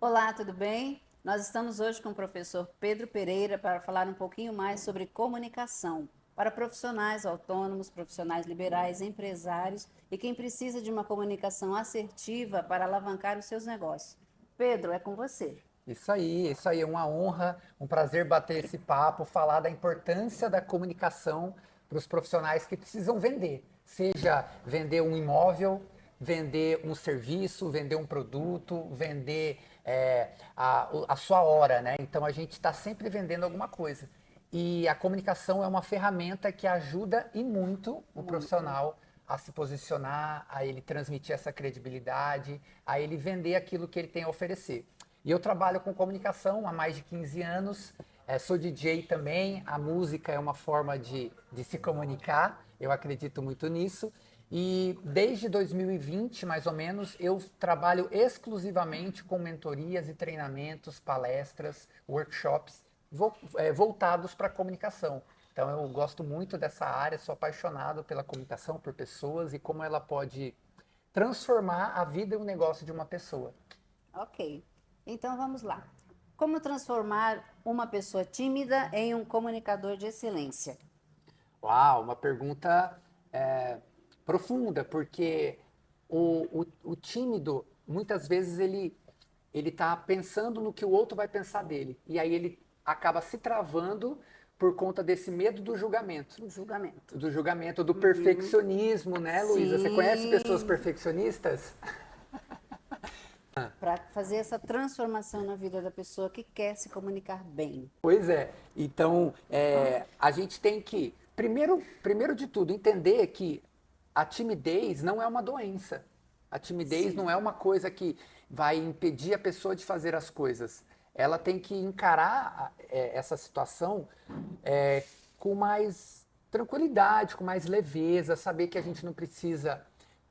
Olá, tudo bem? Nós estamos hoje com o professor Pedro Pereira para falar um pouquinho mais sobre comunicação para profissionais autônomos, profissionais liberais, empresários e quem precisa de uma comunicação assertiva para alavancar os seus negócios. Pedro, é com você. Isso aí, é uma honra, um prazer bater esse papo, falar da importância da comunicação para os profissionais que precisam vender, seja vender um imóvel, vender um serviço, vender um produto, vender a sua hora, né? Então a gente está sempre vendendo alguma coisa. E a comunicação é uma ferramenta que ajuda e muito o Muito. profissional a se posicionar, a ele transmitir essa credibilidade, a ele vender aquilo que ele tem a oferecer. E eu trabalho com comunicação há mais de 15 anos, sou DJ também, a música é uma forma de se comunicar, eu acredito muito nisso. E desde 2020, mais ou menos, eu trabalho exclusivamente com mentorias e treinamentos, palestras, workshops voltados para a comunicação. Então eu gosto muito dessa área, sou apaixonado pela comunicação, por pessoas e como ela pode transformar a vida e o negócio de uma pessoa. Ok. Então vamos lá. Como transformar uma pessoa tímida em um comunicador de excelência? Uau, uma pergunta é, profunda, porque o tímido, muitas vezes, ele está pensando no que o outro vai pensar dele. E aí ele acaba se travando por conta desse medo do julgamento. O julgamento. Do julgamento, do Uhum. perfeccionismo, né, Luísa? Você conhece pessoas Sim, perfeccionistas? para fazer essa transformação na vida da pessoa que quer se comunicar bem. Pois é. Então, a gente tem que, primeiro de tudo, entender que a timidez não é uma doença. A timidez Sim. não é uma coisa que vai impedir a pessoa de fazer as coisas. Ela tem que encarar essa situação é, com mais tranquilidade, com mais leveza, saber que a gente não precisa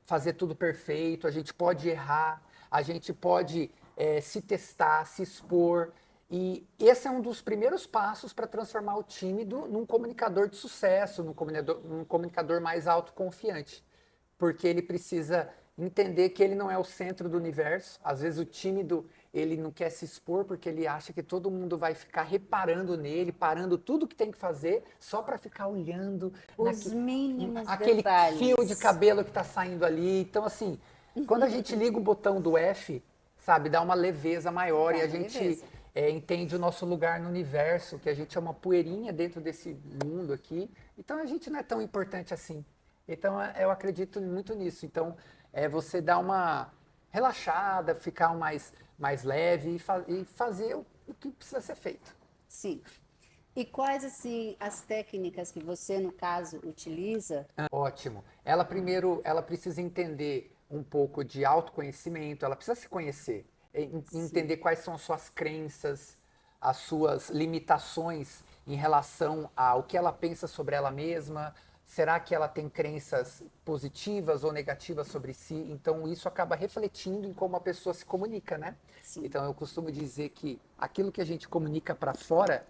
fazer tudo perfeito, a gente pode errar, a gente pode se testar, se expor. E esse é um dos primeiros passos para transformar o tímido num comunicador de sucesso, num comunicador mais autoconfiante. Porque ele precisa entender que ele não é o centro do universo. Às vezes o tímido, ele não quer se expor porque ele acha que todo mundo vai ficar reparando nele, parando tudo que tem que fazer só para ficar olhando Os mínimos aquele fio de detalhes. cabelo que está saindo ali. Então, assim, quando a gente liga o botão do F, sabe, dá uma leveza maior e Dá a uma gente leveza. entende o nosso lugar no universo, que a gente é uma poeirinha dentro desse mundo aqui. Então, a gente não é tão importante assim. Então, eu acredito muito nisso. Então, você dar uma relaxada, ficar mais leve e fazer o que precisa ser feito. Sim. E quais, assim, as técnicas que você, no caso, utiliza? Ótimo. Ela primeiro, ela precisa entender um pouco de autoconhecimento, ela precisa se conhecer, Sim. entender quais são as suas crenças, as suas limitações em relação ao que ela pensa sobre ela mesma. Será que ela tem crenças positivas ou negativas sobre si? Então isso acaba refletindo em como a pessoa se comunica, né? Sim. Então eu costumo dizer que aquilo que a gente comunica para fora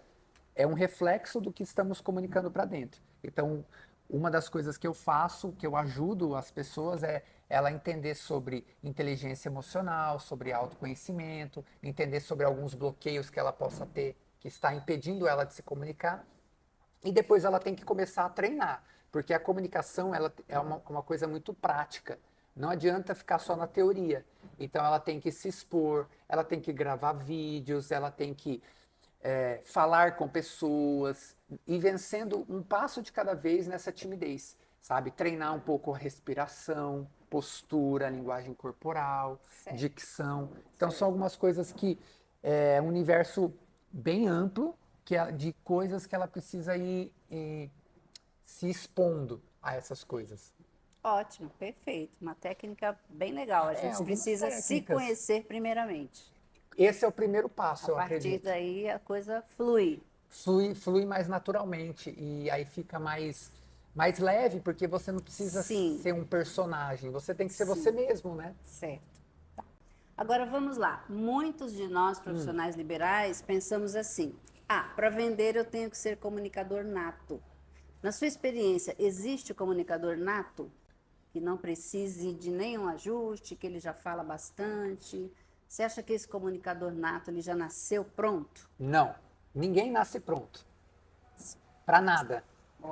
é um reflexo do que estamos comunicando para dentro. Então, uma das coisas que eu faço, que eu ajudo as pessoas é ela entender sobre inteligência emocional, sobre autoconhecimento, entender sobre alguns bloqueios que ela possa ter que está impedindo ela de se comunicar. E depois ela tem que começar a treinar, porque a comunicação ela é uma coisa muito prática. Não adianta ficar só na teoria. Então ela tem que se expor, ela tem que gravar vídeos, ela tem que falar com pessoas e vencendo um passo de cada vez nessa timidez, sabe? Treinar um pouco a respiração, postura, linguagem corporal, Certo. dicção. Então são algumas coisas que é um universo bem amplo de coisas que ela precisa ir se expondo a essas coisas. Ótimo, perfeito. Uma técnica bem legal. A gente Algumas precisa se técnicas. conhecer primeiramente. Esse é o primeiro A passo, eu partir acredito. daí a coisa flui. Flui mais naturalmente e aí fica mais leve, porque você não precisa Sim, ser um personagem, você tem que ser você sim, mesmo, né? certo. Agora vamos lá. Muitos de nós, profissionais liberais, pensamos assim: ah, para vender eu tenho que ser comunicador nato. Na sua experiência, existe o comunicador nato? Que não precise de nenhum ajuste, que ele já fala bastante? Você acha que esse comunicador nato ele já nasceu pronto? Não, ninguém nasce pronto para nada.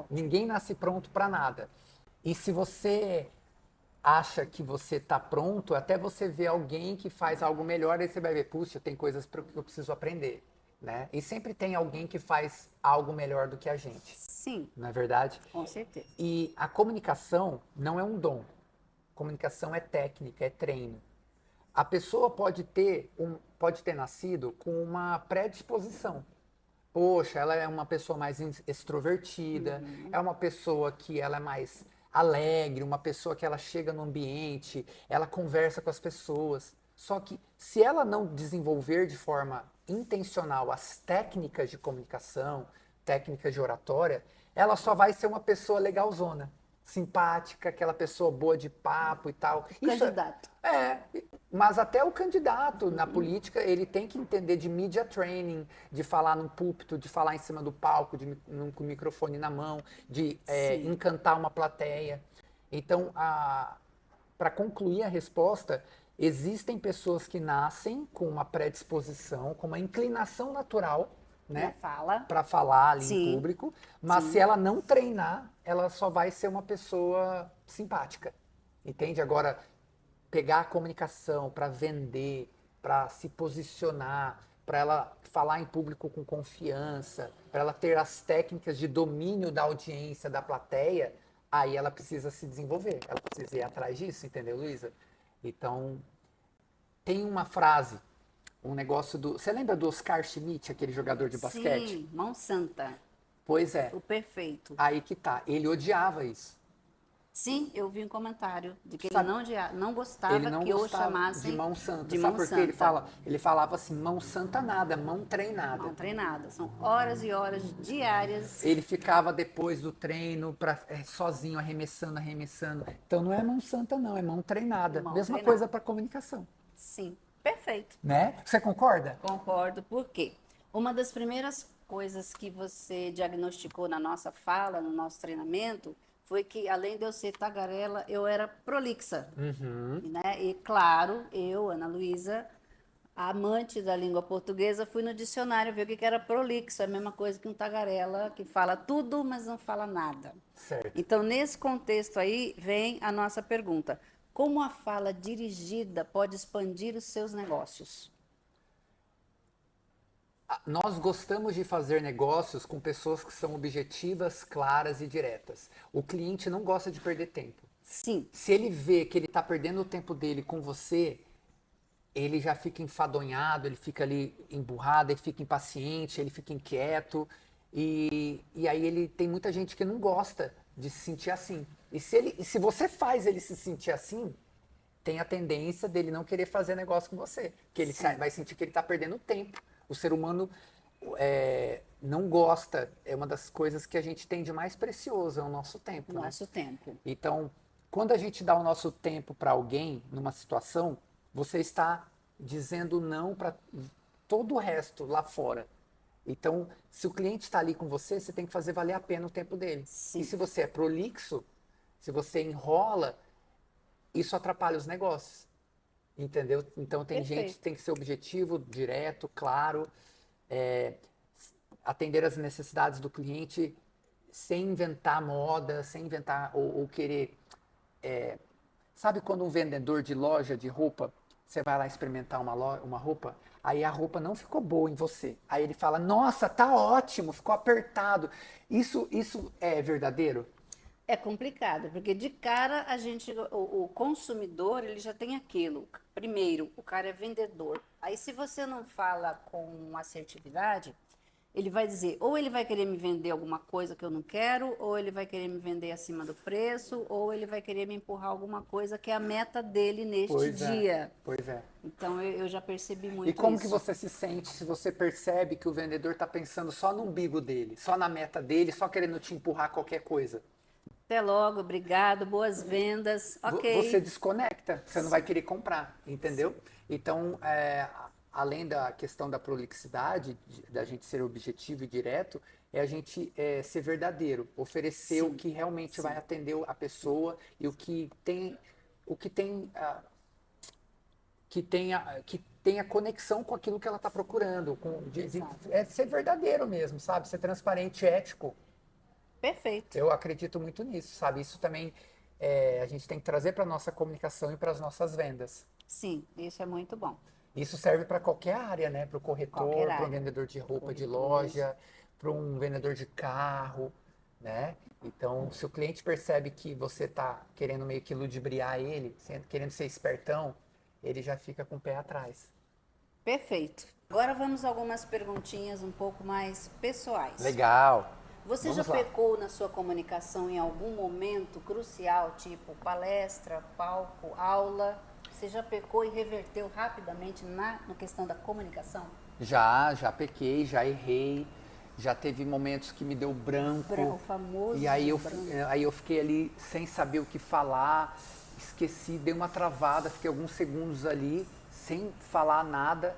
Ninguém nasce pronto para nada. E se você acha que você está pronto, até você ver alguém que faz algo melhor, aí você vai ver, puxa, tem coisas que eu preciso aprender, né? E sempre tem alguém que faz algo melhor do que a gente, Sim, não é verdade? com certeza. E a comunicação não é um dom. Comunicação é técnica, é treino. A pessoa pode ter nascido com uma predisposição. Poxa, ela é uma pessoa mais extrovertida, é uma pessoa que ela é mais alegre, uma pessoa que ela chega no ambiente, ela conversa com as pessoas. Só que se ela não desenvolver de forma intencional as técnicas de comunicação, técnicas de oratória, ela só vai ser uma pessoa legalzona, simpática, aquela pessoa boa de papo e tal. Candidato. Mas até o candidato na política, ele tem que entender de media training, de falar num púlpito, de falar em cima do palco, com o microfone na mão, de Sim. encantar uma plateia. Então, para concluir a resposta, existem pessoas que nascem com uma predisposição, com uma inclinação natural, Na né, fala. para falar ali em Sim. público, mas Sim. se ela não treinar, ela só vai ser uma pessoa simpática. Entende? Agora, pegar a comunicação para vender, para se posicionar, para ela falar em público com confiança, para ela ter as técnicas de domínio da audiência, da plateia, aí ela precisa se desenvolver, ela precisa ir atrás disso, entendeu, Luísa? Então, tem uma frase, um negócio do. Você lembra do Oscar Schmidt, aquele jogador de basquete? Sim, mão santa. Pois é, O perfeito. aí que tá. Ele odiava isso. Sim, eu vi um comentário de que ele Sabe, não ele gostava não que o gostava de chamassem mão santa. de Sabe mão por quê? santa. Ele falava assim, mão santa nada, mão treinada. Mão treinada. São horas e horas diárias. Ele ficava depois do treino sozinho, arremessando. Então não é mão santa, não, é mão treinada. Mão Mesma treinada. coisa para comunicação, Sim, perfeito. né? Você concorda? Concordo, porque uma das primeiras coisas que você diagnosticou na nossa fala, no nosso treinamento, foi que além de eu ser tagarela, eu era prolixa, né? E claro, eu, Ana Luísa, amante da língua portuguesa, fui no dicionário ver o que que era prolixo, é a mesma coisa que um tagarela que fala tudo, mas não fala nada. Certo. Então, nesse contexto aí, vem a nossa pergunta: como a fala dirigida pode expandir os seus negócios? Nós gostamos de fazer negócios com pessoas que são objetivas, claras e diretas. O cliente não gosta de perder tempo. Sim, Se ele vê que ele está perdendo o tempo dele com você, ele já fica enfadonhado, ele fica ali emburrado, ele fica impaciente, ele fica inquieto. E aí ele tem muita gente que não gosta de se sentir assim. E se você faz ele se sentir assim, tem a tendência dele não querer fazer negócio com você. Que ele vai sentir que ele está perdendo tempo. O ser humano não gosta, é uma das coisas que a gente tem de mais precioso, é o nosso tempo. Né? nosso tempo. Então, quando a gente dá o nosso tempo para alguém numa situação, você está dizendo não para todo o resto lá fora. Então, se o cliente está ali com você, você tem que fazer valer a pena o tempo dele. Sim. E se você é prolixo, se você enrola, isso atrapalha os negócios. Entendeu? Então, tem gente Perfeito. que tem que ser objetivo, direto, claro, é, atender as necessidades do cliente sem inventar moda, sem inventar ou querer. Sabe quando um vendedor de loja de roupa, você vai lá experimentar uma roupa, aí a roupa não ficou boa em você. Aí ele fala, nossa, tá ótimo, ficou apertado. Isso é verdadeiro? É complicado, porque de cara a gente, o consumidor, ele já tem aquilo. Primeiro, o cara é vendedor. Aí se você não fala com assertividade, ele vai dizer, ou ele vai querer me vender alguma coisa que eu não quero, ou ele vai querer me vender acima do preço, ou ele vai querer me empurrar alguma coisa que é a meta dele neste dia. Pois é. Então eu já percebi E muito como que isso. você se sente se você percebe que o vendedor está pensando só no umbigo dele, só na meta dele, só querendo te empurrar qualquer coisa? Até logo, obrigado, boas vendas. Você Ok. desconecta, você não vai querer comprar, entendeu? Então, além da questão da prolixidade, da gente ser objetivo e direto, é a gente ser verdadeiro, oferecer o Sim, que realmente vai sim. atender a pessoa e o que tem tenha conexão com aquilo que ela está procurando, é ser verdadeiro mesmo, sabe? Ser transparente, ético. Perfeito. Eu acredito muito nisso, sabe? Isso também a gente tem que trazer para nossa comunicação e para as nossas vendas. Sim, isso é muito bom. Isso serve para qualquer área, né? Para o Qualquer corretor, para um área. vendedor de roupa de Corretor, loja, para um vendedor de carro, né? Então, se o cliente percebe que você está querendo meio que ludibriar ele, querendo ser espertão, ele já fica com o pé atrás. Perfeito. Agora vamos a algumas perguntinhas um pouco mais pessoais. Legal. Você Vamos já lá. pecou na sua comunicação em algum momento crucial, tipo palestra, palco, aula? Você já pecou e reverteu rapidamente na questão da comunicação? Já pequei, já errei, já teve momentos que me deu branco. O famoso E aí branco. aí eu fiquei ali sem saber o que falar, esqueci, dei uma travada, fiquei alguns segundos ali sem falar nada.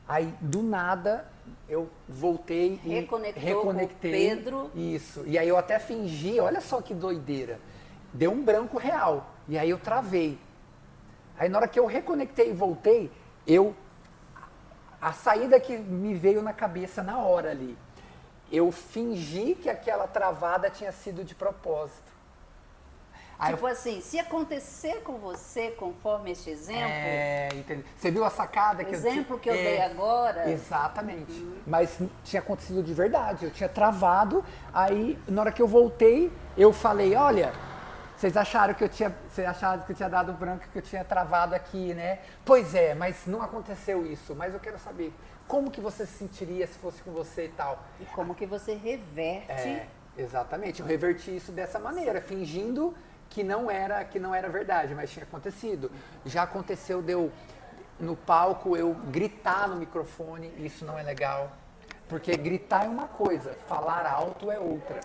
Aí do nada eu voltei e Reconectou com o Pedro. Isso. E aí eu até fingi, olha só que doideira. Deu um branco real. E aí eu travei. Aí na hora que eu reconectei e voltei, a saída que me veio na cabeça na hora ali, eu fingi que aquela travada tinha sido de propósito. Aí Tipo assim, se acontecer com você, conforme este exemplo, entendeu? Você viu a sacada o que exemplo que eu dei agora, Exatamente. Mas tinha acontecido de verdade. Eu tinha travado, aí na hora que eu voltei, eu falei, olha, vocês acharam que eu tinha dado branco, que eu tinha travado aqui, né? Pois é, mas não aconteceu isso. Mas eu quero saber como que você se sentiria se fosse com você e tal. e como que você reverte. Exatamente. Eu reverti isso dessa maneira, fingindo que não era verdade, mas tinha acontecido. Já aconteceu no palco eu gritar no microfone, isso não é legal. Porque gritar é uma coisa, falar alto é outra.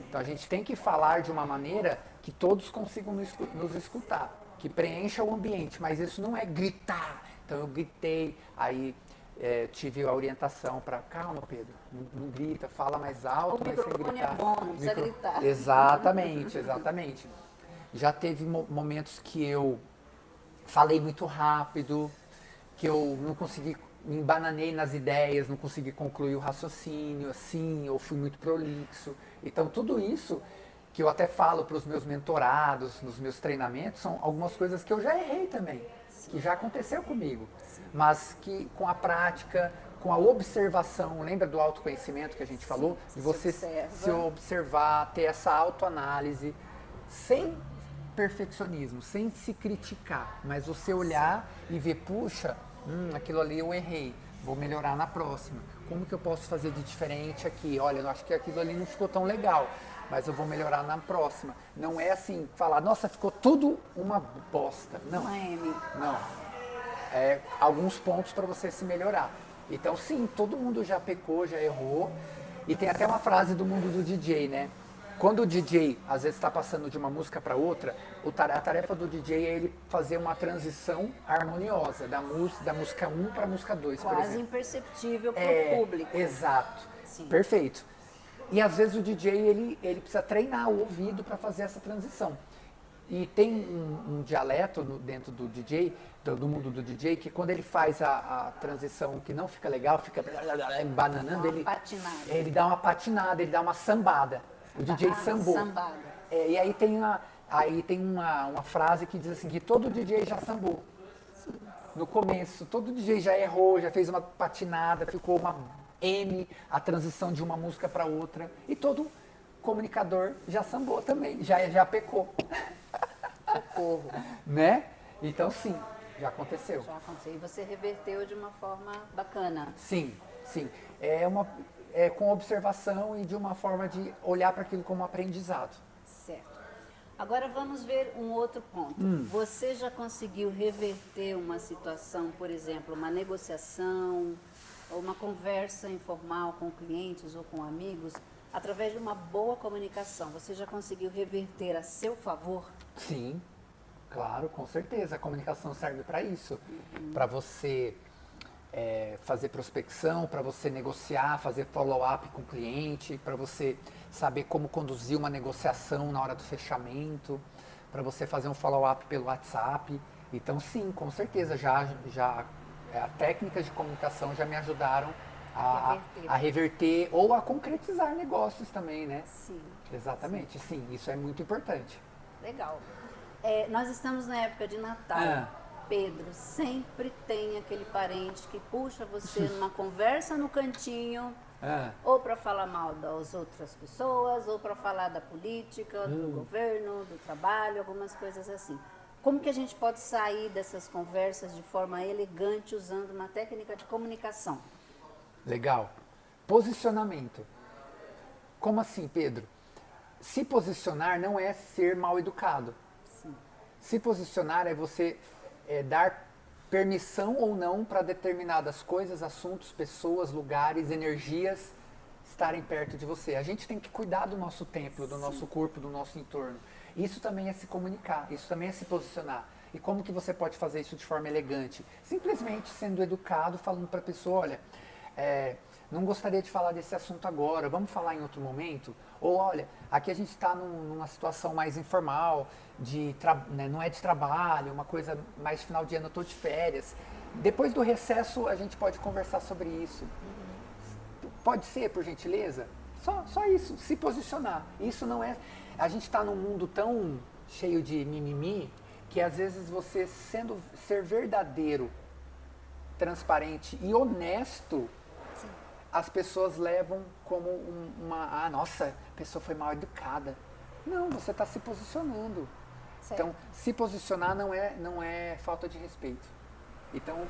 Então a gente tem que falar de uma maneira que todos consigam nos escutar, que preencha o ambiente, mas isso não é gritar. Então eu gritei, aí tive a orientação para calma, Pedro, não grita, fala mais alto, O mas sem microfone gritar. é bom, não precisa gritar. Exatamente. Já teve momentos que eu falei muito rápido, que eu não consegui, me embananei nas ideias, não consegui concluir o raciocínio, assim, eu fui muito prolixo. Então tudo isso que eu até falo para os meus mentorados, nos meus treinamentos, são algumas coisas que eu já errei também, que já aconteceu comigo, mas que com a prática, com a observação, lembra do autoconhecimento que a gente falou? De você se observar, ter essa autoanálise, sem perfeccionismo, sem se criticar, mas você olhar e ver, puxa, aquilo ali eu errei, vou melhorar na próxima. Como que eu posso fazer de diferente aqui? Olha, eu acho que aquilo ali não ficou tão legal, mas eu vou melhorar na próxima. Não é assim, falar, nossa, ficou tudo uma bosta. Não. Não. É alguns pontos para você se melhorar. Então, sim, todo mundo já pecou, já errou. E tem até uma frase do mundo do DJ, né? Quando o DJ, às vezes, está passando de uma música para outra, a tarefa do DJ é ele fazer uma transição harmoniosa da música 1 para a música 2, por Quase exemplo. imperceptível para o público. Exato. Sim. Perfeito. E às vezes o DJ ele precisa treinar o ouvido para fazer essa transição. E tem um dialeto dentro do DJ, do mundo do DJ, que quando ele faz a transição que não fica legal, fica embananando, ele dá uma patinada, ele dá uma sambada. O DJ sambou. Sambada. E aí tem uma frase que diz assim, que todo DJ já sambou. No começo, todo DJ já errou, já fez uma patinada, ficou uma M, a transição de uma música para outra. E todo comunicador já sambou também, já pecou. Socorro. Né? Então, sim, já aconteceu. Já aconteceu. E você reverteu de uma forma bacana. Sim. Com observação e de uma forma de olhar para aquilo como aprendizado. Certo. Agora vamos ver um outro ponto. Você já conseguiu reverter uma situação, por exemplo, uma negociação ou uma conversa informal com clientes ou com amigos, através de uma boa comunicação? Você já conseguiu reverter a seu favor? Sim, claro, com certeza. A comunicação serve para isso. Para você fazer prospecção, para você negociar, fazer follow-up com o cliente, para você saber como conduzir uma negociação na hora do fechamento, para você fazer um follow-up pelo WhatsApp. Então, sim, com certeza, já a técnicas de comunicação já me ajudaram Reverter. a reverter ou a concretizar negócios também, né? Sim. Exatamente, sim, isso é muito importante. Legal. Nós estamos na época de Natal. Ah. Pedro, sempre tem aquele parente que puxa você numa conversa no cantinho, ou para falar mal das outras pessoas, ou para falar da política, do governo, do trabalho, algumas coisas assim. Como que a gente pode sair dessas conversas de forma elegante usando uma técnica de comunicação? Legal. Posicionamento. Como assim, Pedro? Se posicionar não é ser mal educado. Sim. Se posicionar é você dar permissão ou não para determinadas coisas, assuntos, pessoas, lugares, energias estarem perto de você. A gente tem que cuidar do nosso templo, do nosso corpo, do nosso entorno. Isso também é se comunicar, isso também é se posicionar. E como que você pode fazer isso de forma elegante? Simplesmente sendo educado, falando para a pessoa, olha, não gostaria de falar desse assunto agora, vamos falar em outro momento? Ou olha, aqui a gente está numa situação mais informal, né, não é de trabalho, uma coisa mais final de ano, eu estou de férias. Depois do recesso a gente pode conversar sobre isso. Pode ser, por gentileza? Só isso, se posicionar. Isso não é... A gente está num mundo tão cheio de mimimi que às vezes você ser verdadeiro, transparente e honesto, as pessoas levam como nossa, a pessoa foi mal educada. Não, você está se posicionando. Certo. Então, se posicionar não é falta de respeito. Então,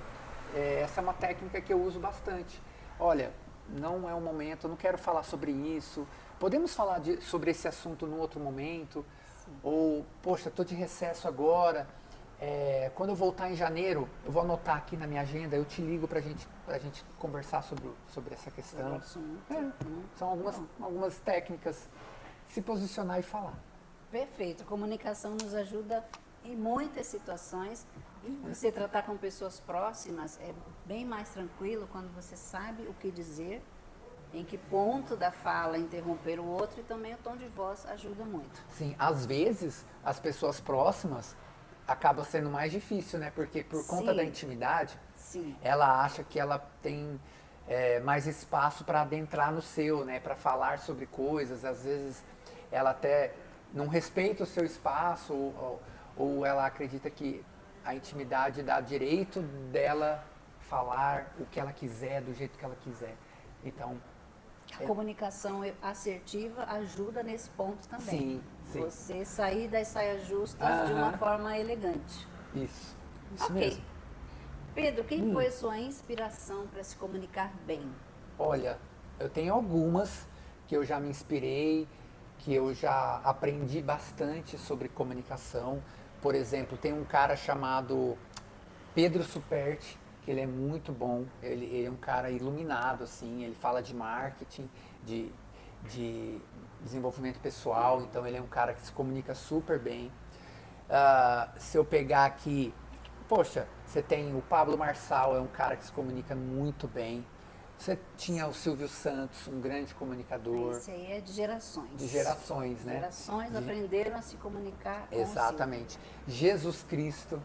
essa é uma técnica que eu uso bastante. Olha, não é o momento, eu não quero falar sobre isso. Podemos falar sobre esse assunto num outro momento? Sim. Ou, poxa, estou de recesso agora. Quando eu voltar em janeiro, eu vou anotar aqui na minha agenda, eu te ligo pra gente conversar sobre essa questão. São algumas técnicas, se posicionar e falar. Perfeito. A comunicação nos ajuda em muitas situações. E você tratar com pessoas próximas é bem mais tranquilo quando você sabe o que dizer, em que ponto da fala interromper o outro, e também o tom de voz ajuda muito. Sim, às vezes as pessoas próximas acaba sendo mais difícil, né? Porque por conta da intimidade, ela acha que ela tem mais espaço para adentrar no seu, né? Para falar sobre coisas. Às vezes ela até não respeita o seu espaço ou ela acredita que a intimidade dá direito dela falar o que ela quiser, do jeito que ela quiser. Então, a comunicação assertiva ajuda nesse ponto também. Sim. Você sair das saias justas de uma forma elegante. Isso Ok. mesmo. Pedro, quem foi a sua inspiração para se comunicar bem? Olha, eu tenho algumas que eu já me inspirei, que eu já aprendi bastante sobre comunicação. Por exemplo, tem um cara chamado Pedro Superti, que ele é muito bom, ele é um cara iluminado, assim, ele fala de marketing, de desenvolvimento pessoal, então ele é um cara que se comunica super bem. Se eu pegar aqui, poxa, você tem o Pablo Marçal, é um cara que se comunica muito bem. Você tinha o Silvio Santos, um grande comunicador. Esse aí é de gerações. De gerações, né? Gerações aprenderam a se comunicar com Exatamente. Jesus Cristo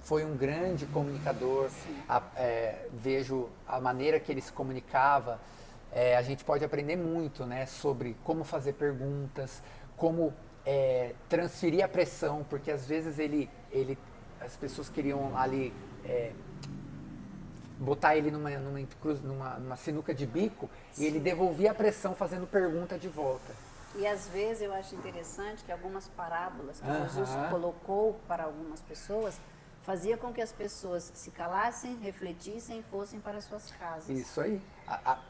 foi um grande comunicador. Vejo a maneira que ele se comunicava. A gente pode aprender muito, né, sobre como fazer perguntas, como transferir a pressão, porque às vezes as pessoas queriam ali botar ele numa sinuca de bico e ele devolvia a pressão fazendo pergunta de volta. E às vezes eu acho interessante que algumas parábolas que Jesus colocou para algumas pessoas fazia com que as pessoas se calassem, refletissem e fossem para suas casas. Isso aí.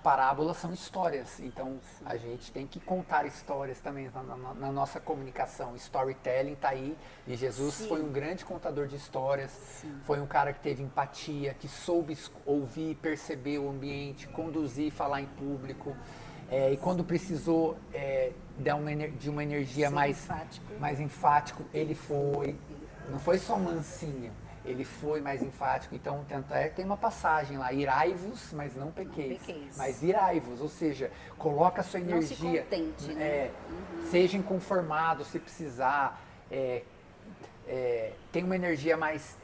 Parábolas são histórias, então a gente tem que contar histórias também na nossa comunicação. Storytelling está aí, e Jesus foi um grande contador de histórias, foi um cara que teve empatia, que soube ouvir, perceber o ambiente, conduzir, falar em público, e quando precisou de uma energia mais enfático, ele foi. Não foi só mansinho, ele foi mais enfático. Então, tanto é que tem uma passagem lá, irai-vos, mas não pequeis. Mas irai-vos, ou seja, coloca a sua energia. Não se contente, né? Seja inconformado se precisar. Tem uma energia mais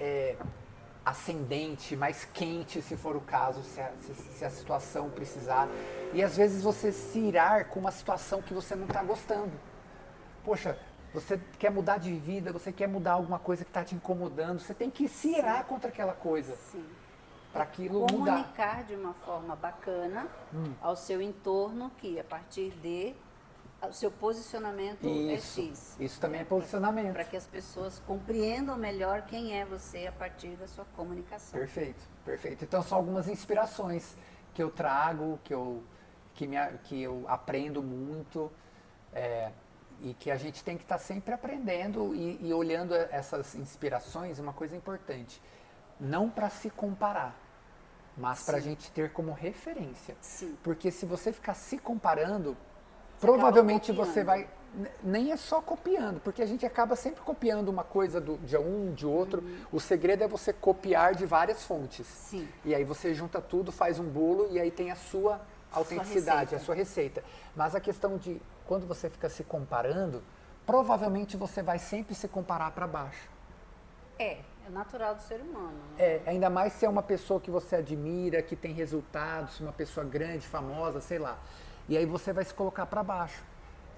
ascendente, mais quente, se for o caso, se a situação precisar. E às vezes você se irar com uma situação que você não está gostando. Poxa, você quer mudar de vida, você quer mudar alguma coisa que está te incomodando, você tem que se irar contra aquela coisa, Sim. para aquilo mudar. Comunicar de uma forma bacana ao seu entorno que a partir de o seu posicionamento é X. Isso também é posicionamento. Para que as pessoas compreendam melhor quem é você a partir da sua comunicação. Perfeito, perfeito. Então são algumas inspirações que eu trago, que eu aprendo muito, e que a gente tem que estar sempre aprendendo e olhando essas inspirações, uma coisa importante, não para se comparar, mas para a gente ter como referência. Sim. Porque se você ficar se comparando, provavelmente você vai. Nem é só copiando, porque a gente acaba sempre copiando uma coisa de um, de outro. O segredo é você copiar de várias fontes. Sim. E aí você junta tudo, faz um bolo e aí tem a sua autenticidade, a sua receita. Mas a questão de quando você fica se comparando, provavelmente você vai sempre se comparar para baixo. É natural do ser humano. Né? Ainda mais se é uma pessoa que você admira, que tem resultados, uma pessoa grande, famosa, sei lá. E aí você vai se colocar para baixo.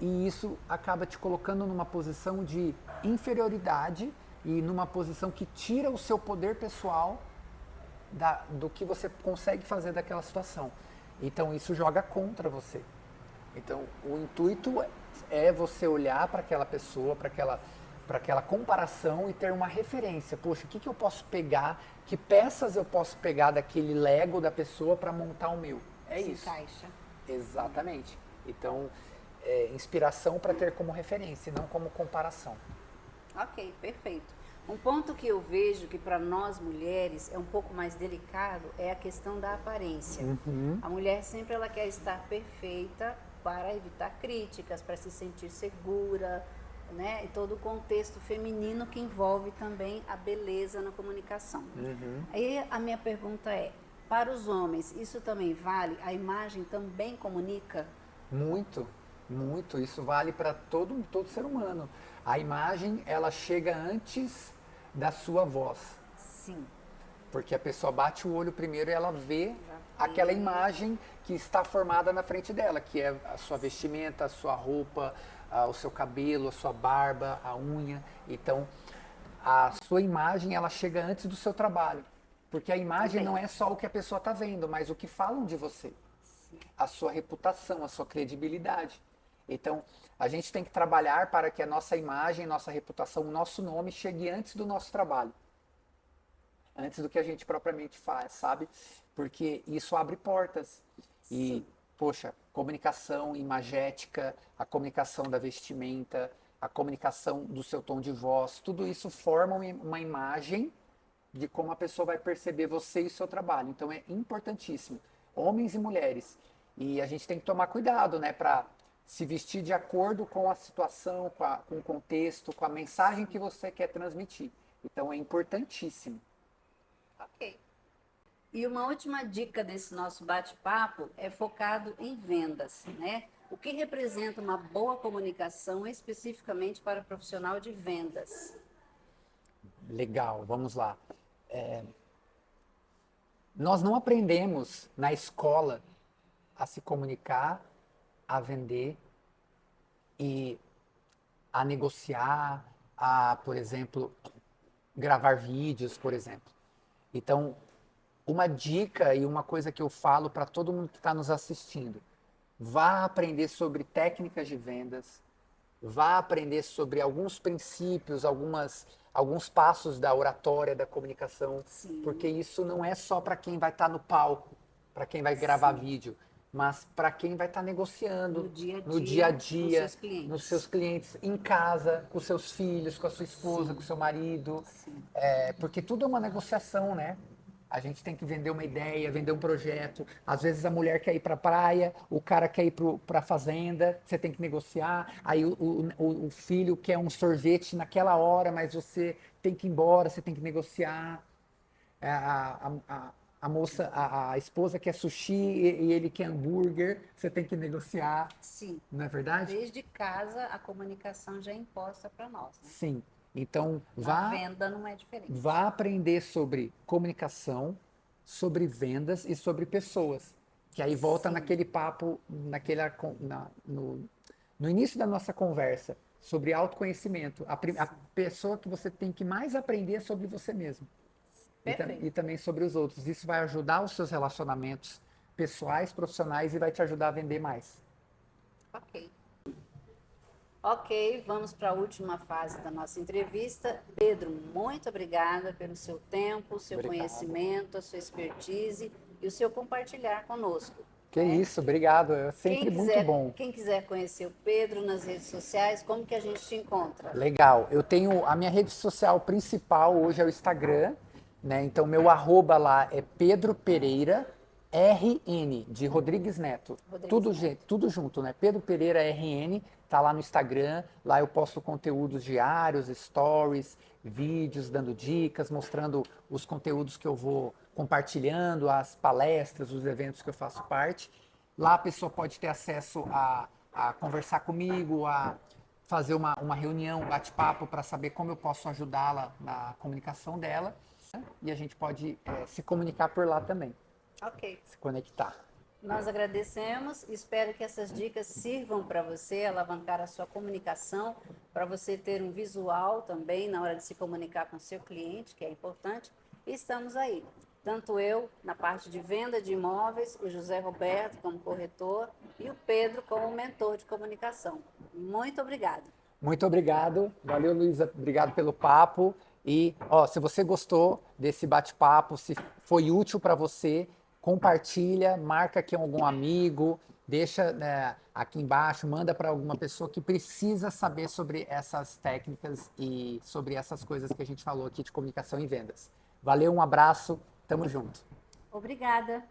E isso acaba te colocando numa posição de inferioridade e numa posição que tira o seu poder pessoal do que você consegue fazer daquela situação. Então isso joga contra você. Então o intuito é você olhar para aquela pessoa, para aquela comparação e ter uma referência. Poxa, o que eu posso pegar? Que peças eu posso pegar daquele Lego da pessoa para montar o meu? É isso. Encaixa. Exatamente. Então, inspiração para ter como referência e não como comparação. Ok, perfeito. Um ponto que eu vejo que para nós mulheres é um pouco mais delicado é a questão da aparência. A mulher sempre ela quer estar perfeita para evitar críticas, para se sentir segura, né? E todo o contexto feminino que envolve também a beleza na comunicação. Aí a minha pergunta é, para os homens, isso também vale? A imagem também comunica? Muito, muito. Isso vale para todo ser humano. A imagem, ela chega antes da sua voz. Sim. Porque a pessoa bate o olho primeiro e ela vê aquela imagem que está formada na frente dela, que é a sua vestimenta, a sua roupa, o seu cabelo, a sua barba, a unha. Então, a sua imagem, ela chega antes do seu trabalho. Porque a imagem não é só o que a pessoa está vendo, mas o que falam de você. A sua reputação, a sua credibilidade. Então, a gente tem que trabalhar para que a nossa imagem, nossa reputação, o nosso nome chegue antes do nosso trabalho. Antes do que a gente propriamente faz, sabe? Porque isso abre portas. E, poxa, comunicação imagética, a comunicação da vestimenta, a comunicação do seu tom de voz, tudo isso forma uma imagem de como a pessoa vai perceber você e o seu trabalho. Então é importantíssimo, homens e mulheres. E a gente tem que tomar cuidado, né, para se vestir de acordo com a situação, com o contexto, com a mensagem que você quer transmitir. Então é importantíssimo. Ok. E uma última dica desse nosso bate-papo é focado em vendas, né? O que representa uma boa comunicação especificamente para o profissional de vendas? Legal, vamos lá. Nós não aprendemos na escola a se comunicar, a vender e a negociar, por exemplo, gravar vídeos, por exemplo. Então, uma dica e uma coisa que eu falo para todo mundo que está nos assistindo, vá aprender sobre técnicas de vendas, vá aprender sobre alguns princípios, alguns passos da oratória, da comunicação, porque isso não é só para quem vai estar no palco, para quem vai gravar vídeo, mas para quem vai estar negociando no dia a dia, nos seus clientes, em casa, com seus filhos, com a sua esposa, com o seu marido, porque tudo é uma negociação, né? A gente tem que vender uma ideia, vender um projeto. Às vezes a mulher quer ir para a praia, o cara quer ir para a fazenda, você tem que negociar. Aí o filho quer um sorvete naquela hora, mas você tem que ir embora, você tem que negociar. A moça, a esposa quer sushi e ele quer hambúrguer, você tem que negociar. Sim. Não é verdade? Desde casa a comunicação já é imposta para nós. Né? Sim. Então, A venda não é diferente. vá aprender sobre comunicação, sobre vendas e sobre pessoas. Que aí volta Sim. naquele papo, no início da nossa conversa, sobre autoconhecimento. A pessoa que você tem que mais aprender é sobre você mesmo. Perfeito. E também sobre os outros. Isso vai ajudar os seus relacionamentos pessoais, profissionais e vai te ajudar a vender mais. Ok. Ok, vamos para a última fase da nossa entrevista. Pedro, muito obrigada pelo seu tempo, o seu Obrigado. conhecimento, a sua expertise e o seu compartilhar conosco. Que isso, obrigado. É sempre muito bom. Quem quiser conhecer o Pedro nas redes sociais, como que a gente te encontra? Legal. Eu tenho a minha rede social principal hoje é o Instagram, né? Então meu arroba lá é Pedro Pereira RN de Rodrigues Neto. Tudo junto, né? Pedro Pereira RN tá lá no Instagram. Lá eu posto conteúdos diários, stories, vídeos dando dicas, mostrando os conteúdos que eu vou compartilhando, as palestras, os eventos que eu faço parte. Lá a pessoa pode ter acesso a conversar comigo, a fazer uma reunião, um bate-papo para saber como eu posso ajudá-la na comunicação dela. Né? E a gente pode se comunicar por lá também. Ok. Se conectar. Nós agradecemos, espero que essas dicas sirvam para você alavancar a sua comunicação, para você ter um visual também na hora de se comunicar com o seu cliente, que é importante. E estamos aí, tanto eu na parte de venda de imóveis, o José Roberto como corretor e o Pedro como mentor de comunicação. Muito obrigada. Muito obrigado. Valeu, Luísa. Obrigado pelo papo. E, ó, se você gostou desse bate-papo, se foi útil para você, compartilha, marca aqui algum amigo, deixa, né, aqui embaixo, manda para alguma pessoa que precisa saber sobre essas técnicas e sobre essas coisas que a gente falou aqui de comunicação e vendas. Valeu, um abraço, tamo junto. Obrigada.